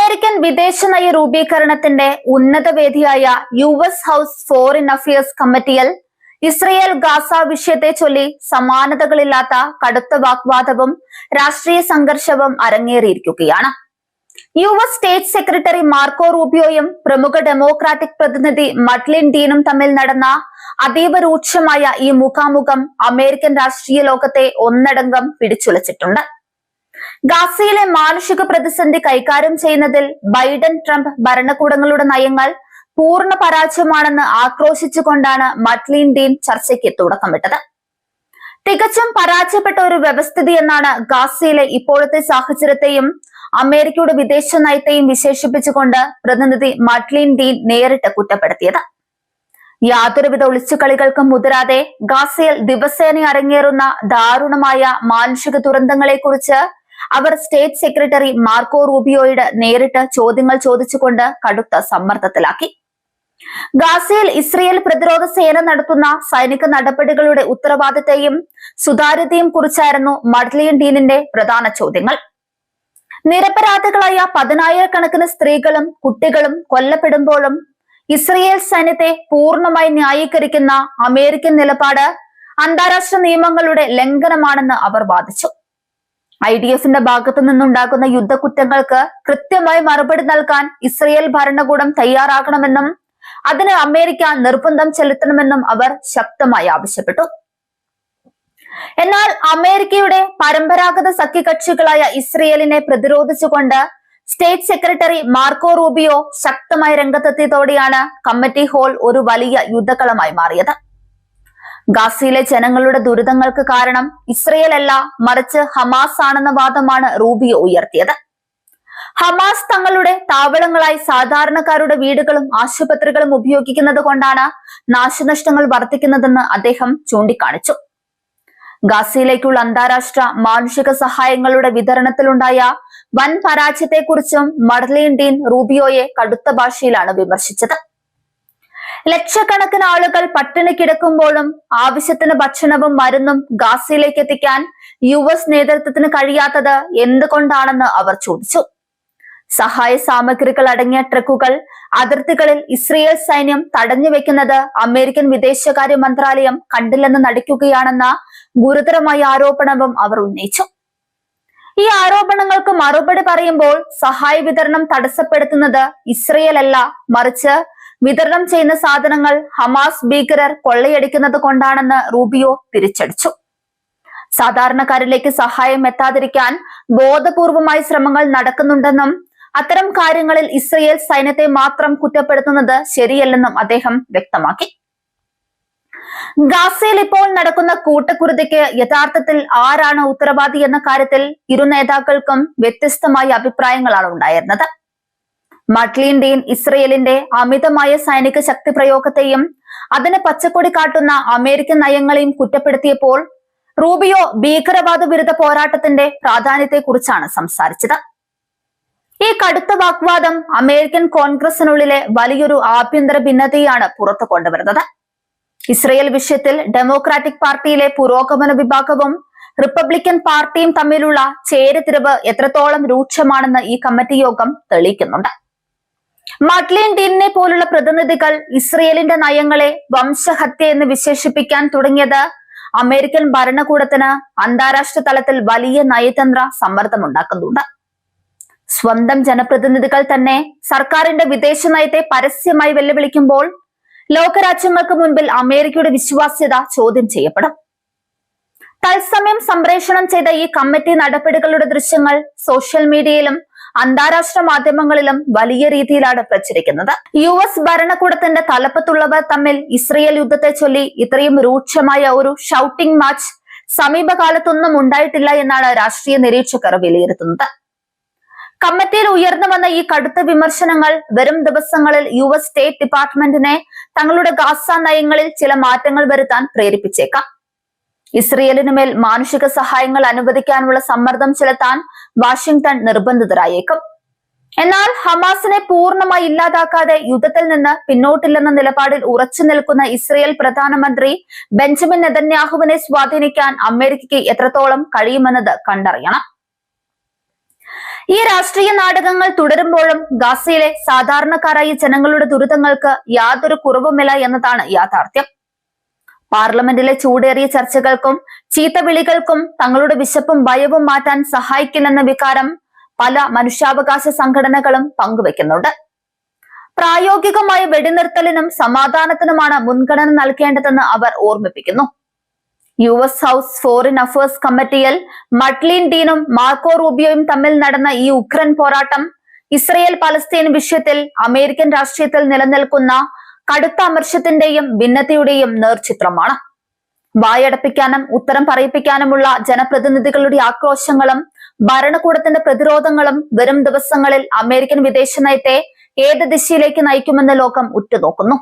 American വിദേശനയ രൂപീകരണത്തിന്റെ ഉന്നതവേദിയായ US. House foreign affairs കമ്മിറ്റിയിൽ Israel Gaza വിഷയത്തെ ചൊല്ലി സമാനതകളില്ലാത്ത കടുത്ത വാഗ്വാദവും രാഷ്ട്രീയ സംഘർഷവും അരങ്ങേറിയിരിക്കുകയാണ്. യു.എസ്. സ്റ്റേറ്റ് സെക്രട്ടറി മാർക്കോ റൂബിയോയും പ്രമുഖ ഡെമോക്രാറ്റിക് പ്രതിനിധി മഡ്ലിൻ ഡീനും തമ്മിൽ നടന്ന അതീവ രൂക്ഷമായ ഈ മുഖാമുഖം അമേരിക്കൻ രാഷ്ട്രീയ ലോകത്തെ ഒന്നടങ്കം പിടിച്ചുലച്ചിട്ടുണ്ട്. ഗാസയിലെ മാനുഷിക പ്രതിസന്ധി കൈകാര്യം ചെയ്യുന്നതിൽ ബൈഡൻ ട്രംപ് ഭരണകൂടങ്ങളുടെ നയങ്ങൾ പൂർണ്ണ പരാജയമാണെന്ന് ആക്രോശിച്ചുകൊണ്ടാണ് മഡ്ലിൻ ഡീൻ ചർച്ചയ്ക്ക് തുടക്കമിട്ടത്. തികച്ചും പരാജയപ്പെട്ട ഒരു വ്യവസ്ഥിതി എന്നാണ് ഗാസയിലെ ഇപ്പോഴത്തെ സാഹചര്യത്തെയും അമേരിക്കയുടെ വിദേശ നയത്തെയും വിശേഷിപ്പിച്ചുകൊണ്ട് പ്രതിനിധി മഡ്ലിൻ ഡീൻ നേരിട്ട് കുറ്റപ്പെടുത്തിയത്. യാതൊരുവിധ ഒളിച്ചുകളികൾക്കും മുതിരാതെ ഗാസയിൽ ദിവസേന അരങ്ങേറുന്ന ദാരുണമായ മാനുഷിക ദുരന്തങ്ങളെക്കുറിച്ച് അവർ സ്റ്റേറ്റ് സെക്രട്ടറി മാർക്കോ റൂബിയോയോട് നേരിട്ട് ചോദ്യങ്ങൾ ചോദിച്ചുകൊണ്ട് കടുത്ത സമ്മർദ്ദത്തിലാക്കി. ഗാസയിൽ ഇസ്രയേൽ പ്രതിരോധ സേന നടത്തുന്ന സൈനിക നടപടികളുടെ ഉത്തരവാദിത്തയും സുതാര്യതയും കുറിച്ചായിരുന്നു മഡ്ലിൻ ഡീനിന്റെ പ്രധാന ചോദ്യങ്ങൾ. നിരപരാധികളായ 10,000-കണക്കിന് സ്ത്രീകളും കുട്ടികളും കൊല്ലപ്പെടുമ്പോഴും ഇസ്രയേൽ സൈന്യത്തെ പൂർണ്ണമായി ന്യായീകരിക്കുന്ന അമേരിക്കൻ നിലപാട് അന്താരാഷ്ട്ര നിയമങ്ങളുടെ ലംഘനമാണെന്ന് അവർ വാദിച്ചു. IDFന്റെ ഭാഗത്തു നിന്നുണ്ടാകുന്ന യുദ്ധക്കുറ്റങ്ങൾക്ക് കൃത്യമായി മറുപടി നൽകാൻ ഇസ്രയേൽ ഭരണകൂടം തയ്യാറാകണമെന്നും അതിന് അമേരിക്ക നിർബന്ധം ചെലുത്തണമെന്നും അവർ ശക്തമായി ആവശ്യപ്പെട്ടു. എന്നാൽ അമേരിക്കയുടെ പരമ്പരാഗത സഖ്യകക്ഷികളായ ഇസ്രയേലിനെ പ്രതിരോധിച്ചുകൊണ്ട് സ്റ്റേറ്റ് സെക്രട്ടറി മാർക്കോ റൂബിയോ ശക്തമായി രംഗത്തെത്തിയതോടെയാണ് കമ്മിറ്റി ഹാൾ ഒരു വലിയ യുദ്ധകളമായി മാറിയത്. ഗാസയിലെ ജനങ്ങളുടെ ദുരിതങ്ങൾക്ക് കാരണം ഇസ്രയേൽ അല്ല, മറിച്ച് ഹമാസ് ആണെന്ന വാദമാണ് റൂബിയോ ഉയർത്തിയത്. ഹമാസ് തങ്ങളുടെ താവളങ്ങളായി സാധാരണക്കാരുടെ വീടുകളും ആശുപത്രികളും ഉപയോഗിക്കുന്നത് കൊണ്ടാണ് നാശനഷ്ടങ്ങൾ വർദ്ധിക്കുന്നതെന്ന് അദ്ദേഹം ചൂണ്ടിക്കാണിച്ചു. ഗാസയിലേക്കുള്ള അന്താരാഷ്ട്ര മാനുഷിക സഹായങ്ങളുടെ വിതരണത്തിലുണ്ടായ വൻ പരാജയത്തെക്കുറിച്ചും മഡ്ലിൻ ഡീൻ റൂബിയോയെ കടുത്ത ഭാഷയിലാണ് വിമർശിച്ചത്. ലക്ഷക്കണക്കിന് ആളുകൾ പട്ടിണി കിടക്കുമ്പോഴും ആവശ്യത്തിന് ഭക്ഷണവും മരുന്നും ഗാസയിലേക്ക് എത്തിക്കാൻ US നേതൃത്വത്തിന് കഴിയാത്തത് എന്തുകൊണ്ടാണെന്ന് അവർ ചോദിച്ചു. സഹായ സാമഗ്രികൾ അടങ്ങിയ ട്രക്കുകൾ അതിർത്തികളിൽ ഇസ്രയേൽ സൈന്യം തടഞ്ഞു വെക്കുന്നത് അമേരിക്കൻ വിദേശകാര്യ മന്ത്രാലയം കണ്ടില്ലെന്ന് നടിക്കുകയാണെന്ന ഗുരുതരമായ ആരോപണവും അവർ ഉന്നയിച്ചു. ഈ ആരോപണങ്ങൾക്ക് മറുപടി പറയുമ്പോൾ സഹായ വിതരണം തടസ്സപ്പെടുത്തുന്നത് ഇസ്രയേൽ അല്ല, മറിച്ച് വിതരണം ചെയ്യുന്ന സാധനങ്ങൾ ഹമാസ് ഭീകരർ കൊള്ളയടിക്കുന്നത് കൊണ്ടാണെന്ന് റൂബിയോ തിരിച്ചടിച്ചു. സാധാരണക്കാരിലേക്ക് സഹായം എത്താതിരിക്കാൻ ബോധപൂർവമായ ശ്രമങ്ങൾ നടക്കുന്നുണ്ടെന്നും അത്തരം കാര്യങ്ങളിൽ ഇസ്രയേൽ സൈന്യത്തെ മാത്രം കുറ്റപ്പെടുത്തുന്നത് ശരിയല്ലെന്നും അദ്ദേഹം വ്യക്തമാക്കി. ഗാസയിൽ ഇപ്പോൾ നടക്കുന്ന കൂട്ടക്കുരുതിക്ക് യഥാർത്ഥത്തിൽ ആരാണ് ഉത്തരവാദി എന്ന കാര്യത്തിൽ ഇരു നേതാക്കൾക്കും വ്യത്യസ്തമായ അഭിപ്രായങ്ങളാണ് ഉണ്ടായിരുന്നത്. മഡ്ലിൻ ഡീൻ ഇസ്രയേലിന്റെ അമിതമായ സൈനിക ശക്തി പ്രയോഗത്തെയും അതിന് പച്ചക്കൊടി കാട്ടുന്ന അമേരിക്കൻ നയങ്ങളെയും കുറ്റപ്പെടുത്തിയപ്പോൾ റൂബിയോ ഭീകരവാദ വിരുദ്ധ പോരാട്ടത്തിന്റെ പ്രാധാന്യത്തെക്കുറിച്ചാണ് സംസാരിച്ചത്. ഈ കടുത്ത വാഗ്വാദം അമേരിക്കൻ കോൺഗ്രസിനുള്ളിലെ വലിയൊരു ആഭ്യന്തര ഭിന്നതയാണ് പുറത്തു കൊണ്ടുവരുന്നത്. ഇസ്രയേൽ വിഷയത്തിൽ ഡെമോക്രാറ്റിക് പാർട്ടിയിലെ പുരോഗമന വിഭാഗവും റിപ്പബ്ലിക്കൻ പാർട്ടിയും തമ്മിലുള്ള ചേരിതിരിവ് എത്രത്തോളം രൂക്ഷമാണെന്ന് ഈ കമ്മിറ്റി യോഗം തെളിയിക്കുന്നുണ്ട്. മഡ്ലിൻ ഡീനിനെ പോലുള്ള പ്രതിനിധികൾ ഇസ്രയേലിന്റെ നയങ്ങളെ വംശഹത്യ എന്ന് വിശേഷിപ്പിക്കാൻ തുടങ്ങിയത് അമേരിക്കൻ ഭരണകൂടത്തിന് അന്താരാഷ്ട്ര തലത്തിൽ വലിയ നയതന്ത്ര സമ്മർദ്ദമുണ്ടാക്കുന്നുണ്ട്. സ്വന്തം ജനപ്രതിനിധികൾ തന്നെ സർക്കാരിന്റെ വിദേശ നയത്തെ പരസ്യമായി വെല്ലുവിളിക്കുമ്പോൾ ലോകരാജ്യങ്ങൾക്ക് മുൻപിൽ അമേരിക്കയുടെ വിശ്വാസ്യത ചോദ്യം ചെയ്യപ്പെടും. തത്സമയം സംപ്രേഷണം ചെയ്ത ഈ കമ്മിറ്റി നടപടികളുടെ ദൃശ്യങ്ങൾ സോഷ്യൽ മീഡിയയിലും അന്താരാഷ്ട്ര മാധ്യമങ്ങളിലും വലിയ രീതിയിലാണ് പ്രചരിക്കുന്നത്. US ഭരണകൂടത്തിന്റെ തലപ്പത്തുള്ളവർ തമ്മിൽ ഇസ്രയേൽ യുദ്ധത്തെ ചൊല്ലി ഇത്രയും രൂക്ഷമായ ഒരു ഷൗട്ടിംഗ് മാച്ച് സമീപകാലത്തൊന്നും ഉണ്ടായിട്ടില്ല എന്നാണ് രാഷ്ട്രീയ നിരീക്ഷകർ വിലയിരുത്തുന്നത്. കമ്മിറ്റിയിൽ ഉയർന്നു വന്ന ഈ കടുത്ത വിമർശനങ്ങൾ വരും ദിവസങ്ങളിൽ US സ്റ്റേറ്റ് ഡിപ്പാർട്ട്മെന്റിനെ തങ്ങളുടെ ഗാസ നയങ്ങളിൽ ചില മാറ്റങ്ങൾ വരുത്താൻ പ്രേരിപ്പിച്ചേക്കാം. ഇസ്രയേലിന് മേൽ മാനുഷിക സഹായങ്ങൾ അനുവദിക്കാനുള്ള സമ്മർദ്ദം ചെലുത്താൻ വാഷിംഗ്ടൺ നിർബന്ധിതരായേക്കും. എന്നാൽ ഹമാസിനെ പൂർണ്ണമായി ഇല്ലാതാക്കാതെ യുദ്ധത്തിൽ നിന്ന് പിന്നോട്ടില്ലെന്ന നിലപാടിൽ ഉറച്ചു നിൽക്കുന്ന ഇസ്രയേൽ പ്രധാനമന്ത്രി ബെഞ്ചമിൻ നെതന്യാഹുവിനെ സ്വാധീനിക്കാൻ അമേരിക്കയ്ക്ക് എത്രത്തോളം കഴിയുമെന്നത് കണ്ടറിയണം. ഈ രാഷ്ട്രീയ നാടകങ്ങൾ തുടരുമ്പോഴും ഗാസയിലെ സാധാരണക്കാരായ ജനങ്ങളുടെ ദുരിതങ്ങൾക്ക് യാതൊരു കുറവുമില്ല എന്നതാണ് യാഥാർത്ഥ്യം. പാർലമെന്റിലെ ചൂടേറിയ ചർച്ചകൾക്കും ചീത്തവിളികൾക്കും തങ്ങളുടെ വിശപ്പും ഭയവും മാറ്റാൻ സഹായിക്കില്ലെന്ന വികാരം പല മനുഷ്യാവകാശ സംഘടനകളും പങ്കുവെക്കുന്നുണ്ട്. പ്രായോഗികമായ വെടിനിർത്തലിനും സമാധാനത്തിനുമാണ് മുൻഗണന നൽകേണ്ടതെന്ന് അവർ ഓർമ്മിപ്പിക്കുന്നു. US ഹൗസ് ഫോറിൻ അഫയേഴ്സ് കമ്മിറ്റിയിൽ മഡ്ലീൻ ഡീനും മാർക്കോ റൂബിയോയും തമ്മിൽ നടന്ന ഈ ഉഗ്രൻ പോരാട്ടം ഇസ്രയേൽ പലസ്തീൻ വിഷയത്തിൽ അമേരിക്കൻ രാഷ്ട്രീയത്തിൽ നിലനിൽക്കുന്ന കടുത്ത അമർഷത്തിന്റെയും ഭിന്നതയുടെയും നേർചിത്രമാണ്. വായടപ്പിക്കാനും ഉത്തരം പറയിപ്പിക്കാനുമുള്ള ജനപ്രതിനിധികളുടെ ആക്രോശങ്ങളും ഭരണകൂടത്തിന്റെ പ്രതിരോധങ്ങളും വരും ദിവസങ്ങളിൽ അമേരിക്കൻ വിദേശ നയത്തെ ഏത് ദിശയിലേക്ക് നയിക്കുമെന്ന് ലോകം ഉറ്റുനോക്കുന്നു.